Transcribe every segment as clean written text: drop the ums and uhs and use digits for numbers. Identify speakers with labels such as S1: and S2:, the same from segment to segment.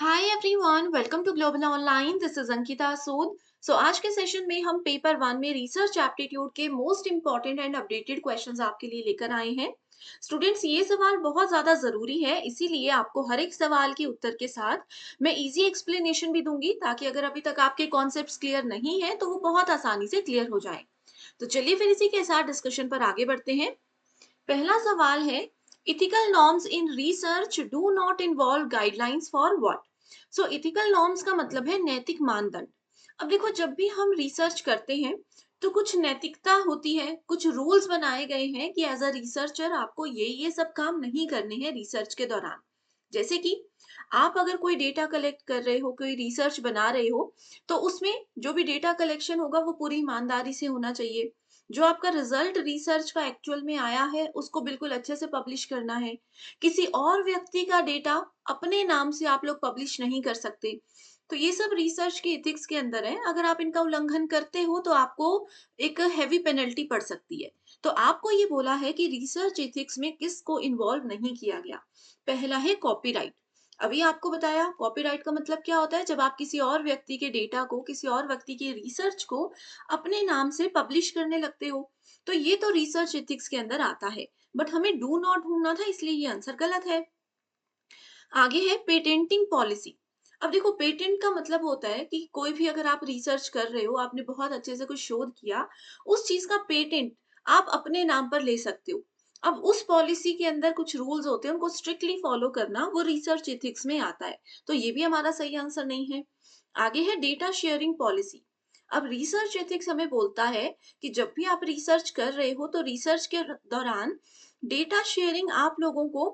S1: Hi everyone, welcome to global online. This is Ankita Sood. आज के session में हम पेपर वन में रिसर्च एप्टीट्यूड के most important and updated questions आपके लिए लेकर आए हैं। स्टूडेंट्स, ये सवाल बहुत ज्यादा जरूरी है, इसीलिए आपको हर एक सवाल के उत्तर के साथ मैं इजी एक्सप्लेनेशन भी दूंगी, ताकि अगर अभी तक आपके कॉन्सेप्ट्स क्लियर नहीं है तो वो बहुत आसानी से क्लियर हो जाए। तो चलिए फिर इसी के साथ डिस्कशन पर आगे बढ़ते हैं। पहला सवाल है, ethical norms in research do not involve guidelines for what. Ethical norms का मतलब है नैतिक मानदंड। अब देखो, जब भी हम रिसर्च करते हैं तो कुछ नैतिकता होती है, कुछ रूल्स बनाए गए हैं कि एज अ रिसर्चर आपको ये सब काम नहीं करने हैं रिसर्च के दौरान। जैसे कि आप अगर कोई डेटा कलेक्ट कर रहे हो, कोई रिसर्च बना रहे हो, तो उसमें जो भी डेटा कलेक्शन होगा वो पूरी ईमानदारी से होना चाहिए। जो आपका रिजल्ट रिसर्च का एक्चुअल में आया है उसको बिल्कुल अच्छे से पब्लिश करना है। किसी और व्यक्ति का डेटा अपने नाम से आप लोग पब्लिश नहीं कर सकते। तो ये सब रिसर्च के एथिक्स के अंदर है। अगर आप इनका उल्लंघन करते हो तो आपको एक हैवी पेनल्टी पड़ सकती है। तो आपको ये बोला है कि रिसर्च एथिक्स में किसको इन्वॉल्व नहीं किया गया। पहला है कॉपीराइट। अभी आपको बताया कॉपीराइट का मतलब क्या होता है, जब आप किसी और व्यक्ति के डेटा को, किसी और व्यक्ति की रिसर्च को अपने नाम से पब्लिश करने लगते हो। तो ये तो रिसर्च एथिक्स के अंदर आता है। बट हमें डू नॉट ढूंढना था, इसलिए ये आंसर गलत है। आगे है पेटेंटिंग पॉलिसी। अब देखो, पेटेंट का मतलब होता है कि कोई भी अगर आप रिसर्च कर रहे हो, आपने बहुत अच्छे से कुछ शोध किया, उस चीज का पेटेंट आप अपने नाम पर ले सकते हो। अब उस पॉलिसी के अंदर कुछ रूल्स होते हैं, उनको स्ट्रिक्टली फॉलो करना वो रिसर्च एथिक्स में आता है। तो ये भी हमारा सही आंसर नहीं है। आगे है डेटा शेयरिंग पॉलिसी। अब रिसर्च एथिक्स हमें बोलता है कि जब भी आप रिसर्च कर रहे हो तो रिसर्च के दौरान डेटा शेयरिंग आप लोगों को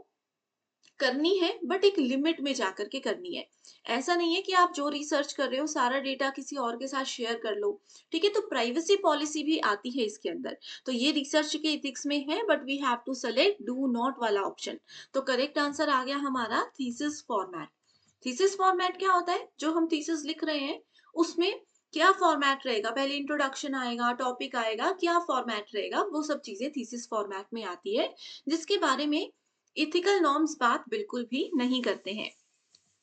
S1: करनी है, बट एक लिमिट में जाकर के करनी है। ऐसा नहीं है कि आप जो रिसर्च कर रहे हो सारा डेटा किसी और के साथ शेयर कर लो। ठीक है, तो प्राइवेसी पॉलिसी भी आती है इसके अंदर। तो ये रिसर्च के एथिक्स में है, but we have to select do not वाला ऑप्शन। तो करेक्ट आंसर आ गया हमारा थीसिस फॉर्मेट। थीसिस फॉर्मेट क्या होता है, जो हम थीसिस लिख रहे हैं उसमें क्या फॉर्मेट रहेगा, पहले इंट्रोडक्शन आएगा, टॉपिक आएगा, क्या फॉर्मेट रहेगा, वो सब चीजें थीसिस फॉर्मेट में आती है, जिसके बारे में इथिकल नॉर्म्स बात बिल्कुल भी नहीं करते हैं।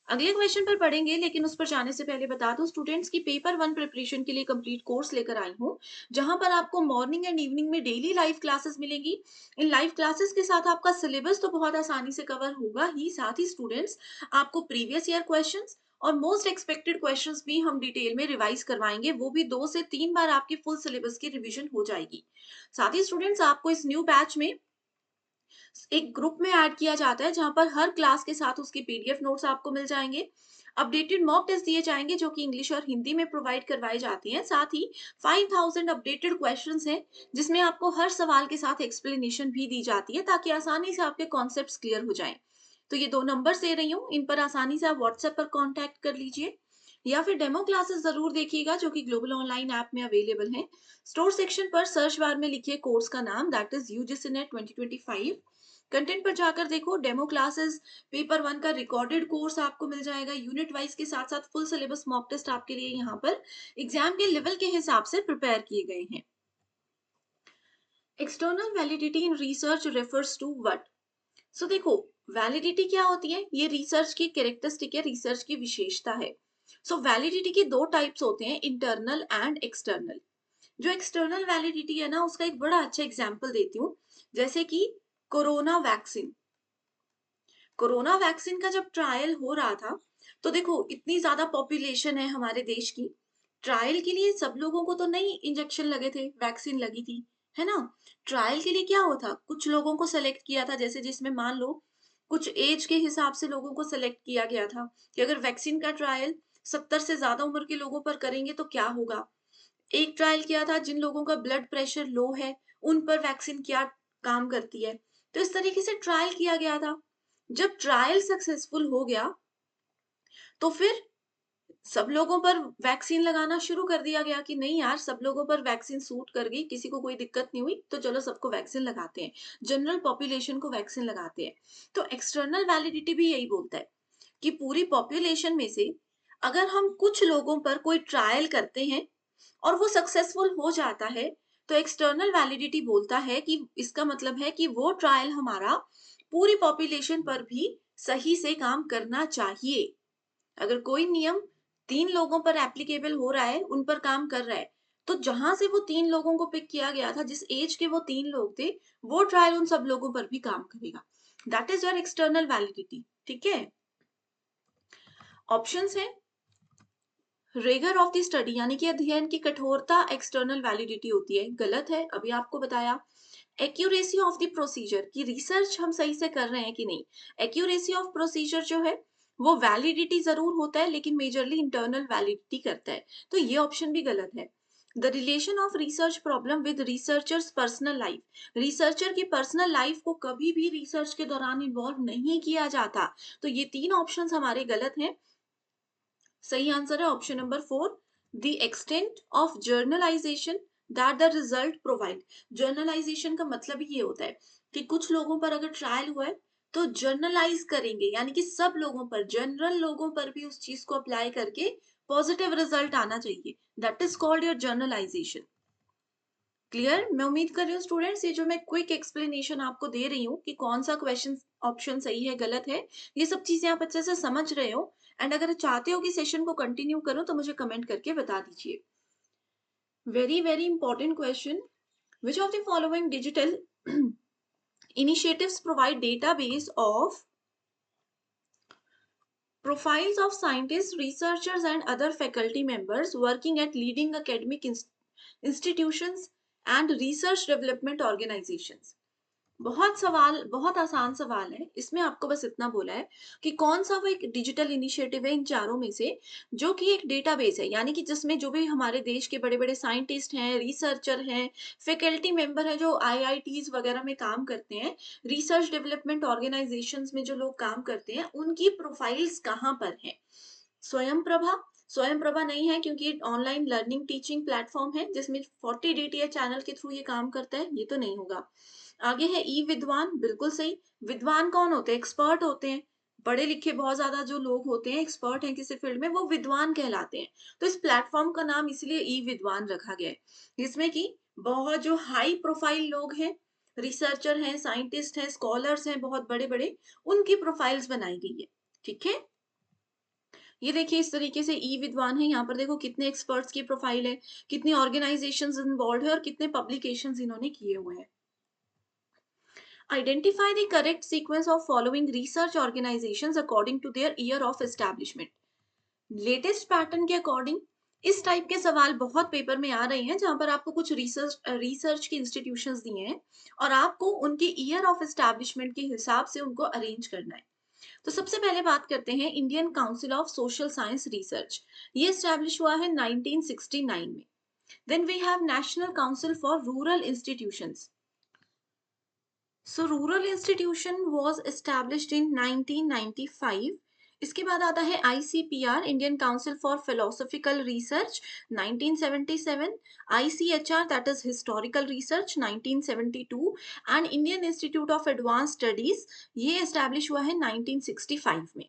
S1: अगले क्वेश्चन पर पढ़ेंगे, लेकिन उस पर जाने से पहले बता दूं स्टूडेंट्स की पेपर वन प्रिपरेशन के लिए कंप्लीट कोर्स लेकर आई हूं, जहां पर आपको मॉर्निंग एंड इवनिंग में डेली लाइव क्लासेस मिलेंगी। इन लाइव क्लासेस के साथ आपका सिलेबस तो बहुत आसानी से कवर होगा ही, साथ ही स्टूडेंट्स आपको प्रीवियस ईयर क्वेश्चंस और मोस्ट एक्सपेक्टेड क्वेश्चंस भी हम डिटेल में रिवाइज करवाएंगे। वो भी 2 से 3 बार आपकी फुल सिलेबस की रिवीजन हो जाएगी। साथ ही स्टूडेंट्स, आपको इस न्यू बैच में एक ग्रुप में ऐड किया जाता है, जहां पर हर क्लास के साथ उसके पीडीएफ नोट्स आपको मिल जाएंगे। अपडेटेड मॉक टेस्ट दिए जाएंगे जो कि इंग्लिश और हिंदी में प्रोवाइड करवाई जाती हैं। साथ ही 5000 अपडेटेड क्वेश्चंस हैं, जिसमें आपको हर सवाल के साथ एक्सप्लेनेशन भी दी जाती है, ताकि आसानी से आपके कॉन्सेप्ट्स क्लियर हो जाएं। तो ये 2 नंबर्स दे रही हूँ, इन पर आसानी से आप व्हाट्सएप पर कॉन्टैक्ट कर लीजिए, या फिर डेमो क्लासेस जरूर देखिएगा जो कि ग्लोबल ऑनलाइन ऐप में अवेलेबल है। स्टोर सेक्शन पर सर्च बार में लिखिए कोर्स का नाम, that is UGC net 2025। Content पर जाकर देखो, डेमो क्लासेस, पेपर वन का रिकॉर्डेड कोर्स आपको मिल जाएगा यूनिट वाइज के साथ साथ। फुल सिलेबस मॉक टेस्ट आपके लिए यहाँ पर एग्जाम के लेवल के हिसाब से प्रिपेयर किए गए हैं। External validity in research refers to what. देखो, वैलिडिटी क्या होती है, ये रिसर्च की कैरेक्टरिस्टिक है, रिसर्च की विशेषता है। वैलिडिटी के 2 टाइप्स होते हैं, इंटरनल एंड एक्सटर्नल। जो एक्सटर्नल वैलिडिटी है ना, उसका एक बड़ा अच्छा एग्जांपल देती हूँ। जैसे कि कोरोना वैक्सीन। कोरोना वैक्सीन का जब ट्रायल हो रहा था, तो देखो इतनी ज्यादा पॉपुलेशन है हमारे देश की। ट्रायल के लिए सब लोगों को तो नहीं इंजेक्शन लगे थे, वैक्सीन लगी थी, है ना। ट्रायल के लिए क्या हुआ था, कुछ लोगों को सेलेक्ट किया था, जैसे जिसमें मान लो कुछ एज के हिसाब से लोगों को सेलेक्ट किया गया था कि अगर वैक्सीन का ट्रायल 70 से ज्यादा उम्र के लोगों पर करेंगे तो क्या होगा। एक ट्रायल किया था जिन लोगों का ब्लड प्रेशर लो है, उन पर वैक्सीन क्या काम करती है। तो इस तरीके से ट्रायल किया गया था। जब ट्रायल सक्सेसफुल हो गया, तो फिर सब लोगों पर वैक्सीन लगाना शुरू कर दिया गया कि नहीं यार, सब लोगों पर वैक्सीन सूट कर गई, किसी को कोई दिक्कत नहीं हुई, तो चलो सबको वैक्सीन लगाते हैं, जनरल पॉपुलेशन को वैक्सीन लगाते हैं। तो एक्सटर्नल वैलिडिटी भी यही बोलता है कि पूरी पॉपुलेशन में से अगर हम कुछ लोगों पर कोई ट्रायल करते हैं और वो सक्सेसफुल हो जाता है, तो एक्सटर्नल वैलिडिटी बोलता है कि इसका मतलब है कि वो ट्रायल हमारा पूरी पॉपुलेशन पर भी सही से काम करना चाहिए। अगर कोई नियम 3 लोगों पर एप्लीकेबल हो रहा है, उन पर काम कर रहा है, तो जहाँ से वो 3 लोगों को पिक किया गया था, जिस एज के वो 3 लोग थे, वो ट्रायल उन सब लोगों पर भी काम करेगा। That is your external validity, ठीक है? ऑप्शंस हैं, रिगर ऑफ द स्टडी यानी कि अध्ययन की कठोरता एक्सटर्नल वैलिडिटी होती है, गलत है, अभी आपको बताया। एक्यूरेसी ऑफ द प्रोसीजर कि रिसर्च हम सही से कर रहे हैं कि नहीं। एक्यूरेसी ऑफ प्रोसीजर जो है वो वैलिडिटी जरूर होता है लेकिन मेजरली इंटरनल वैलिडिटी करता है, तो ये ऑप्शन भी गलत है। The relation of research problem with researchers personal life, researcher की पर्सनल लाइफ को कभी भी रिसर्च के दौरान इन्वॉल्व नहीं किया जाता, तो ये तीन ऑप्शंस हमारे गलत हैं। सही आंसर है option number 4, the extent of journalisation that the result provide. Journalisation का मतलब ही ये होता है कि कुछ लोगों पर अगर ट्रायल हुआ है तो जर्नलाइज करेंगे, यानी कि सब लोगों पर, जनरल लोगों पर भी उस चीज को अप्लाई करके पॉजिटिव रिजल्ट आना चाहिए। That is called your journalisation. Clear? मैं उम्मीद कर रही हूँ स्टूडेंट्स, ये जो मैं क्विक एक्सप्लेनेशन आपको दे रही हूँ कि कौन सा क्वेश्चन ऑप्शन सही है गलत है, ये सब चीजें आप अच्छे से समझ रहे हो। एंड अगर चाहते हो कि सेशन को कंटिन्यू करो तो मुझे कमेंट करके बता दीजिए। Very very important question, which of the following digital initiatives provide database of profiles of scientists, researchers and other faculty members working at leading academic institutions and research development organizations। बहुत सवाल, बहुत आसान सवाल है। इसमें आपको बस इतना बोला है कि कौन सा वो एक डिजिटल इनिशिएटिव है इन चारों में से जो कि एक डेटाबेस है, यानी कि जिसमें जो भी हमारे देश के बड़े-बड़े साइंटिस्ट हैं, रिसर्चर हैं, फैकल्टी मेंबर हैं जो आईआईटीज़ वगैरह में काम करते हैं, रिसर्च डेवलपमेंट ऑर्गेनाइजेशंस में जो लोग काम करते हैं, उनकी प्रोफाइल्स कहाँ पर हैं? स्वयं प्रभा, स्वयं प्रभा नहीं है क्योंकि ऑनलाइन लर्निंग टीचिंग प्लेटफॉर्म है जिसमें 40 डीटीएच चैनल के थ्रू ये काम करता है, ये तो नहीं होगा। आगे है ई विद्वान, बिल्कुल सही। विद्वान कौन होते हैं? एक्सपर्ट होते हैं। पढ़े लिखे बहुत ज्यादा जो लोग होते हैं, एक्सपर्ट हैं किसी फील्ड में, वो विद्वान कहलाते हैं। तो इस प्लेटफॉर्म का नाम इसलिए ई विद्वान रखा गया है, जिसमें कि बहुत जो हाई प्रोफाइल लोग हैं, रिसर्चर हैं, साइंटिस्ट हैं, स्कॉलर्स हैं, बहुत बड़े बड़े, उनकी प्रोफाइल्स बनाई गई है। ठीक है, ये देखिए इस तरीके से ई विद्वान है। यहाँ पर देखो कितने एक्सपर्ट्स की प्रोफाइल है, कितनी ऑर्गेनाइजेशंस इन्वॉल्व है और कितने पब्लिकेशंस इन्होंने किए हुए हैं। Identify the correct sequence of following research organizations according to their year of establishment। Latest pattern के अकॉर्डिंग इस टाइप के सवाल बहुत पेपर में आ रहे हैं जहां पर आपको कुछ रिसर्च की इंस्टीट्यूशंस दिए हैं और आपको उनके ईयर ऑफ एस्टैब्लिशमेंट के हिसाब से उनको अरेंज करना है। तो सबसे पहले बात करते हैं Indian council of social science research. ये एस्टैब्लिश हुआ है 1969 में। Then we have national council for rural institutions. So rural institution was established in 1995। इसके बाद आता है ICPR, Indian council for philosophical research, 1977। ICHR, that is historical research, 1972। And Indian institute of advance studies, ये establish हुआ है 1965 में।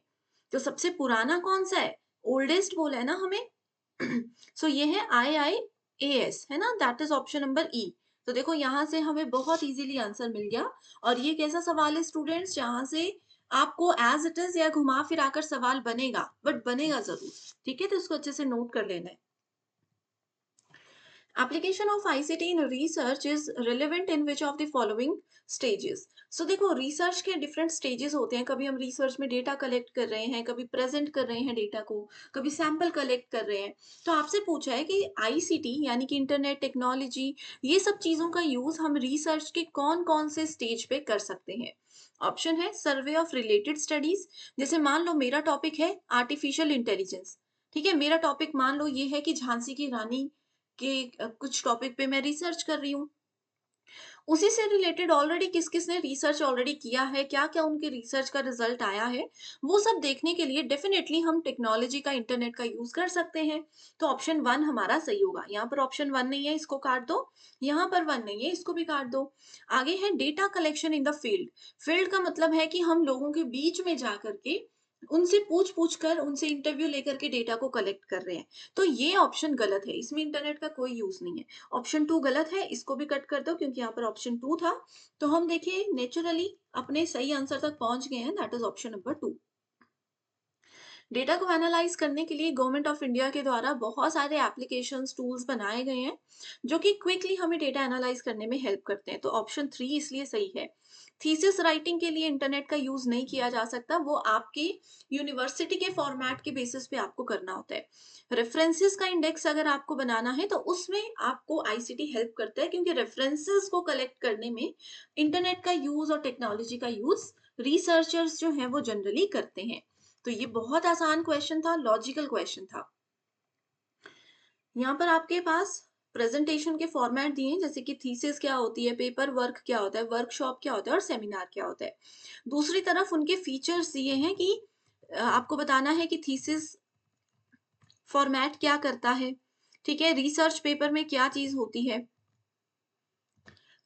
S1: तो सबसे पुराना कौन सा है? ओल्डेस्ट बोला है ना हमें। सो ये है IIAS, है ना, दैट इज ऑप्शन नंबर ई। तो देखो यहाँ से हमें बहुत इजीली आंसर मिल गया। और ये कैसा सवाल है स्टूडेंट्स, जहाँ से आपको एज इट इज या घुमा फिरा कर सवाल बनेगा, बट बनेगा जरूर। ठीक है, तो इसको अच्छे से नोट कर लेना है। Application of ICT in research is relevant in which of the following stages? So देखो रिसर्च के डिफरेंट स्टेजेस होते हैं। कभी हम रिसर्च में डेटा कलेक्ट कर रहे हैं, कभी प्रेजेंट कर रहे हैं डेटा को, कभी सैंपल कलेक्ट कर रहे हैं। तो आपसे पूछा है कि आईसीटी यानी कि इंटरनेट टेक्नोलॉजी, ये सब चीजों का यूज हम रिसर्च के कौन कौन से स्टेज पे कर सकते हैं। ऑप्शन है सर्वे ऑफ रिलेटेड स्टडीज, जैसे मान लो मेरा टॉपिक है आर्टिफिशियल इंटेलिजेंस। ठीक है, मेरा टॉपिक मान लो ये है कि झांसी की रानी कि कुछ टॉपिक पे मैं रिसर्च कर रही हूँ। उसी से रिलेटेड ऑलरेडी किस किस ने रिसर्च ऑलरेडी किया है, क्या क्या उनके रिसर्च का रिजल्ट आया है, वो सब देखने के लिए डेफिनेटली हम टेक्नोलॉजी का, इंटरनेट का यूज कर सकते हैं। तो ऑप्शन 1 हमारा सही होगा। यहाँ पर ऑप्शन 1 नहीं है, इसको काट दो। यहाँ पर 1 नहीं है, इसको भी काट दो। आगे है data collection in the field. Field का मतलब है कि हम लोगों के बीच में जा करके उनसे पूछ पूछ कर, उनसे इंटरव्यू लेकर के डेटा को कलेक्ट कर रहे हैं। तो ये ऑप्शन गलत है, इसमें इंटरनेट का कोई यूज नहीं है। ऑप्शन 2 गलत है, इसको भी कट कर दो क्योंकि यहाँ पर ऑप्शन 2 था। तो हम देखिए नेचुरली अपने सही आंसर तक पहुंच गए हैं, that is option number 2। Data को एनालाइज करने के लिए गवर्नमेंट ऑफ इंडिया के द्वारा बहुत सारे एप्लीकेशंस टूल्स बनाए गए हैं जो कि क्विकली हमें डेटा एनालाइज करने में हेल्प करते हैं। तो ऑप्शन 3 इसलिए सही है। थीसिस राइटिंग के लिए इंटरनेट का यूज नहीं किया जा सकता, वो आपकी यूनिवर्सिटी के फॉर्मेट के बेसिस पे आपको करना होता है। रेफरेंसेस का इंडेक्स अगर आपको बनाना है तो उसमें आपको आईसीटी हेल्प करता है, क्योंकि रेफरेंसेस को कलेक्ट करने में इंटरनेट का यूज और टेक्नोलॉजी का यूज रिसर्चर्स जो है वो जनरली करते हैं। तो ये बहुत आसान क्वेश्चन था, लॉजिकल क्वेश्चन था। यहाँ पर आपके पास प्रेजेंटेशन के फॉर्मेट दिए हैं, जैसे कि थीसिस क्या होती है, पेपर वर्क क्या होता है, वर्कशॉप क्या होता है और सेमिनार क्या होता है। दूसरी तरफ उनके फीचर्स दिए हैं कि आपको बताना है कि थीसिस फॉर्मेट क्या करता है, ठीक है, रिसर्च पेपर में क्या चीज होती है।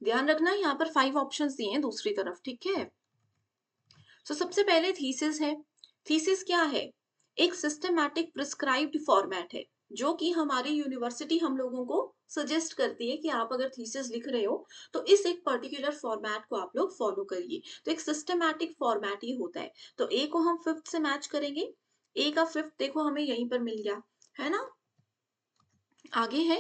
S1: ध्यान रखना यहाँ पर 5 ऑप्शंस दिए हैं दूसरी तरफ, ठीक है। तो सबसे पहले थीसिस है। थीसिस क्या है? एक सिस्टमैटिक प्रिस्क्राइब्ड फॉर्मेट है जो कि हमारी यूनिवर्सिटी हम लोगों को सजेस्ट करती है कि आप अगर थीसिस लिख रहे हो तो इस एक पर्टिकुलर फॉर्मेट को आप लोग फॉलो करिए। तो एक सिस्टमैटिक फॉर्मेट ही होता है। तो ए को हम फिफ्थ से मैच करेंगे। ए का फिफ्थ देखो हमें यहीं पर मिल गया, है ना। आगे है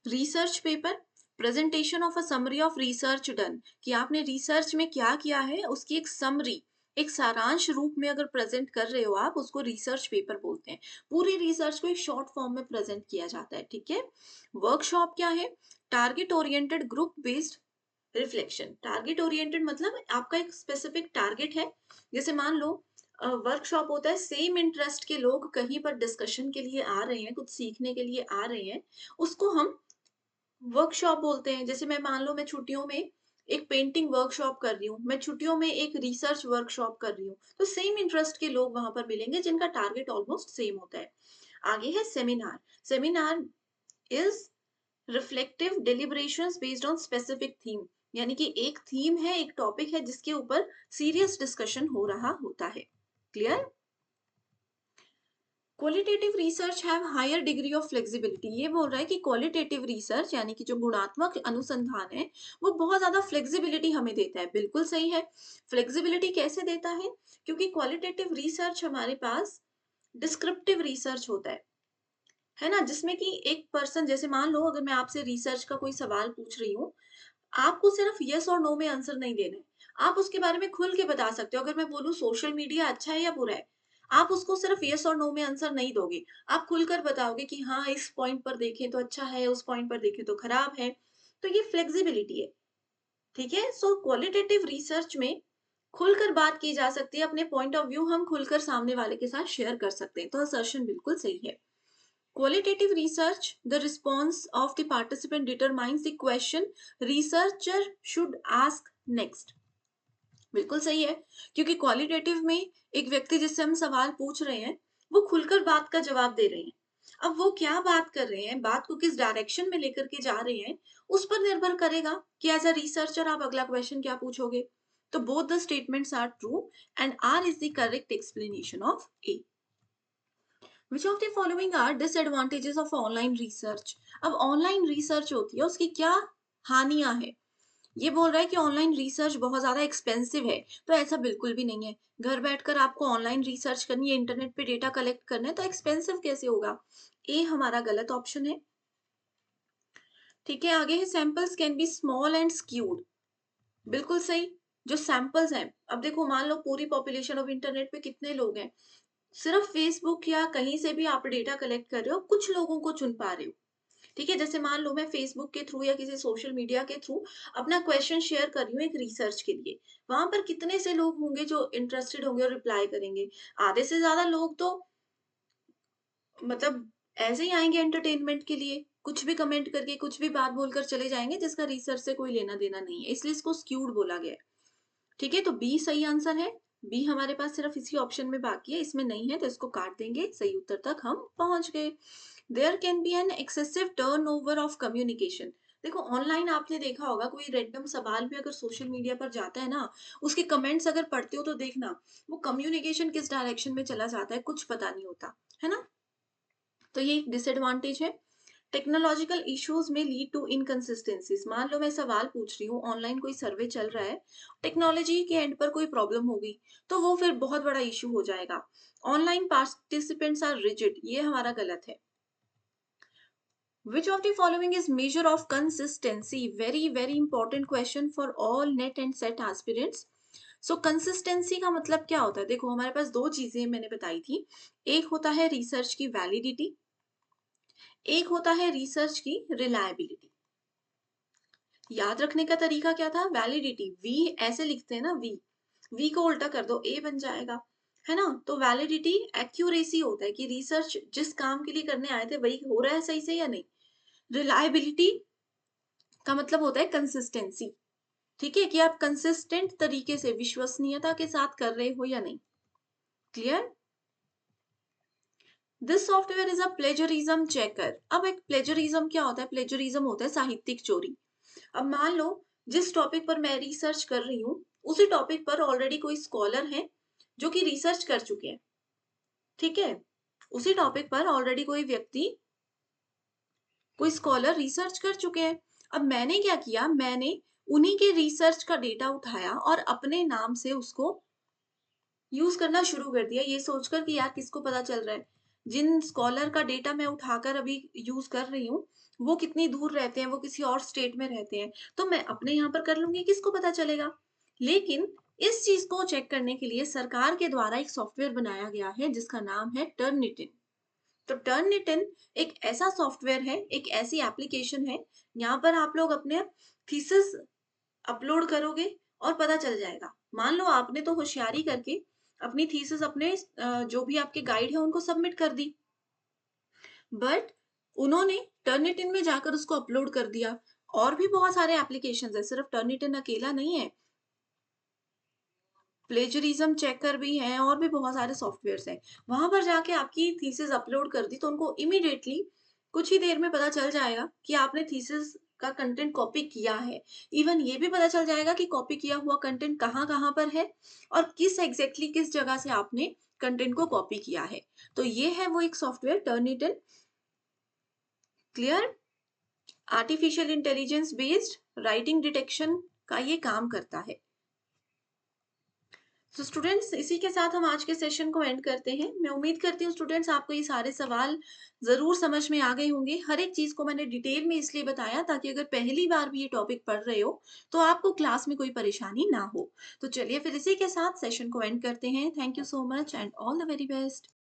S1: research paper, presentation of a summary of research done, कि आपने रिसर्च में क्या किया है उसकी एक समरी, एक सारांश रूप में अगर प्रेजेंट कर रहे हो आप, उसको रिसर्च पेपर बोलते हैं। पूरी रिसर्च को एक शॉर्ट फॉर्म में प्रेजेंट किया जाता है, ठीक है। वर्कशॉप क्या है? Target oriented group based reflection. Target oriented मतलब आपका एक स्पेसिफिक टारगेट है। जैसे मान लो वर्कशॉप होता है, सेम इंटरेस्ट के लोग कहीं पर डिस्कशन के लिए आ रहे हैं, कुछ सीखने के लिए आ रहे हैं, उसको हम वर्कशॉप बोलते हैं। जैसे मैं मान लो मैं छुट्टियों में एक पेंटिंग वर्कशॉप कर रही हूँ, मैं छुट्टियों में एक रिसर्च वर्कशॉप कर रही हूँ, तो सेम इंटरेस्ट के लोग वहां पर मिलेंगे जिनका टारगेट ऑलमोस्ट सेम होता है। आगे है seminar. Seminar is reflective deliberations based on specific theme, यानी कि एक थीम है, एक टॉपिक है जिसके ऊपर सीरियस डिस्कशन हो रहा होता है। Clear? Qualitative research have higher degree of flexibility. ये बोल रहा है कि क्वालिटेटिव रिसर्च यानी कि जो गुणात्मक अनुसंधान है वो बहुत ज्यादा फ्लेक्सिबिलिटी हमें देता है। बिल्कुल सही है। फ्लेक्सिबिलिटी कैसे देता है? क्योंकि क्वालिटेटिव रिसर्च हमारे पास डिस्क्रिप्टिव रिसर्च होता है ना, जिसमें कि एक पर्सन, जैसे मान लो अगर मैं आपसे रिसर्च का कोई सवाल पूछ रही हूँ, आपको सिर्फ यस और नो में आंसर नहीं देना है, आप उसके बारे में खुल के बता सकते हो। अगर मैं बोलूँ सोशल मीडिया अच्छा है या बुरा है, आप उसको सिर्फ यस और नो में आंसर नहीं दोगे, आप खुलकर बताओगे कि हाँ इस पॉइंट पर देखें तो अच्छा है, उस पॉइंट पर देखें तो खराब है। तो ये फ्लेक्सिबिलिटी है, ठीक है। सो क्वालिटेटिव रिसर्च में खुलकर बात की जा सकती है, अपने पॉइंट ऑफ व्यू हम खुलकर सामने वाले के साथ शेयर कर सकते हैं। तो असर्शन बिल्कुल सही है। Qualitative research, the response of the participant determines the question researcher should ask next. बिल्कुल सही है, क्योंकि क्वालिटेटिव में एक व्यक्ति जिससे हम सवाल पूछ रहे हैं वो खुलकर बात का जवाब दे रहे हैं। अब वो क्या बात कर रहे हैं, बात को किस डायरेक्शन में लेकर के जा रहे हैं, उस पर निर्भर करेगा कि एज अ रिसर्चर आप अगला क्वेश्चन क्या पूछोगे। तो both the statements are true and are is the correct explanation of A. Which of the following are disadvantages of online research? अब ऑनलाइन रिसर्च होती है उसकी क्या हानियां हैं? ये बोल रहा है कि ऑनलाइन रिसर्च बहुत ज्यादा एक्सपेंसिव है। तो ऐसा बिल्कुल भी नहीं है। घर बैठकर आपको ऑनलाइन रिसर्च करनी है, इंटरनेट पे डेटा कलेक्ट करना है, तो एक्सपेंसिव कैसे होगा? ए हमारा गलत ऑप्शन है, ठीक है। आगे है samples can be small and skewed. बिल्कुल सही। जो सैंपल्स हैं, अब देखो मान लो पूरी पॉपुलेशन ऑफ इंटरनेट पे कितने लोग हैं, सिर्फ फेसबुक या कहीं से भी आप डेटा कलेक्ट कर रहे हो, कुछ लोगों को चुन पा रहे हो, ठीक है। जैसे मान लो मैं फेसबुक के थ्रू या किसी सोशल मीडिया के थ्रू अपना क्वेश्चन शेयर कर रही हूँ एक रिसर्च के लिए, वहां पर कितने से लोग होंगे जो इंटरेस्टेड होंगे और रिप्लाई करेंगे? आधे से ज्यादा लोग तो मतलब ऐसे ही आएंगे एंटरटेनमेंट के लिए, कुछ भी कमेंट करके कुछ भी बात बोलकर चले जाएंगे जिसका रिसर्च से कोई लेना देना नहीं है, इसलिए इसको स्क्यूड बोला गया है, ठीक है। तो बी सही आंसर है। बी हमारे पास सिर्फ इसी ऑप्शन में बाकी है, इसमें नहीं है तो इसको काट देंगे। सही उत्तर तक हम पहुंच गए। There can be an excessive turn over of communication. देखो ऑनलाइन आपने देखा होगा, कोई रैंडम सवाल भी अगर सोशल मीडिया पर जाता है ना, उसके कमेंट्स अगर पढ़ते हो तो देखना वो कम्युनिकेशन किस डायरेक्शन में चला जाता है, कुछ पता नहीं होता, है ना। तो ये एक डिसएडवांटेज है। टेक्नोलॉजिकल इश्यूज में लीड टू इनकंसिस्टेंसीज। मान लो मैं सवाल पूछ रही हूँ, ऑनलाइन कोई सर्वे चल रहा है, टेक्नोलॉजी के एंड पर कोई प्रॉब्लम होगी, तो वो फिर बहुत बड़ा इशू हो जाएगा। ऑनलाइन पार्टिसिपेंट्स आर रिजिड, ये हमारा गलत है। Which of the following is measure of consistency? Very very important question for all net and set aspirants. So consistency का मतलब क्या होता है? देखो हमारे पास दो चीजें मैंने बताई थी। एक होता है रिसर्च की वैलिडिटी, एक होता है रिसर्च की रिलायबिलिटी। याद रखने का तरीका क्या था? वैलिडिटी, वी ऐसे लिखते हैं ना, वी को उल्टा कर दो, ए बन जाएगा, है ना। तो वैलिडिटी एक्यूरेसी होता है कि रिसर्च जिस काम के लिए करने आए थे वही हो रहा है सही से या नहीं। रिलायबिलिटी का मतलब होता है कंसिस्टेंसी, ठीक है, कि आप कंसिस्टेंट तरीके से विश्वसनीयता के साथ कर रहे हो या नहीं। Clear? This software is a plagiarism checker. अब एक प्लेजरिज्म क्या होता है? प्लेजरिज्म होता है साहित्यिक चोरी। अब मान लो जिस टॉपिक पर मैं रिसर्च कर रही हूँ, उसी टॉपिक पर ऑलरेडी कोई स्कॉलर है जो कि रिसर्च कर चुके हैं, ठीक है। उसी टॉपिक पर ऑलरेडी कोई व्यक्ति, कोई स्कॉलर रिसर्च कर चुके हैं। अब मैंने क्या किया? मैंने उन्हीं के रिसर्च का डेटा उठाया और अपने नाम से उसको यूज करना शुरू कर दिया, ये सोचकर कि यार किसको पता चल रहा है, जिन स्कॉलर का डेटा मैं उठाकर अभी यूज कर रही हूँ वो कितनी दूर रहते हैं, वो किसी और स्टेट में रहते हैं, तो मैं अपने यहाँ पर कर लूंगी, किसको पता चलेगा। लेकिन इस चीज को चेक करने के लिए सरकार के द्वारा एक सॉफ्टवेयर बनाया गया है जिसका नाम है टर्निटिन। तो टर्निटिन एक ऐसा सॉफ्टवेयर है, एक ऐसी एप्लीकेशन है, यहाँ पर आप लोग अपने थीसिस अपलोड करोगे और पता चल जाएगा। मान लो आपने तो होशियारी करके अपनी थीसिस अपने जो भी आपके गाइड है उनको सबमिट कर दी, बट उन्होंने टर्निटिन में जाकर उसको अपलोड कर दिया। और भी बहुत सारे एप्लीकेशंस है, सिर्फ टर्निटिन अकेला नहीं है, प्लेजरिज्म चेकर भी है और भी बहुत सारे सॉफ्टवेयर्स हैं। वहां पर जाके आपकी थीसिस अपलोड कर दी तो उनको इमीडिएटली कुछ ही देर में पता चल जाएगा कि आपने थीसिस का कंटेंट कॉपी किया है। इवन ये भी पता चल जाएगा कि कॉपी किया हुआ कंटेंट कहाँ कहाँ पर है और किस एग्जैक्टली किस जगह से आपने कंटेंट को कॉपी किया है। तो ये है वो एक software Turnitin. Clear? Artificial intelligence based writing detection का ये काम करता है। तो स्टूडेंट्स इसी के साथ हम आज के सेशन को एंड करते हैं। मैं उम्मीद करती हूँ स्टूडेंट्स आपको ये सारे सवाल जरूर समझ में आ गए होंगे। हर एक चीज को मैंने डिटेल में इसलिए बताया ताकि अगर पहली बार भी ये टॉपिक पढ़ रहे हो तो आपको क्लास में कोई परेशानी ना हो। तो चलिए फिर इसी के साथ सेशन को एंड करते हैं। Thank you so much and all the very best.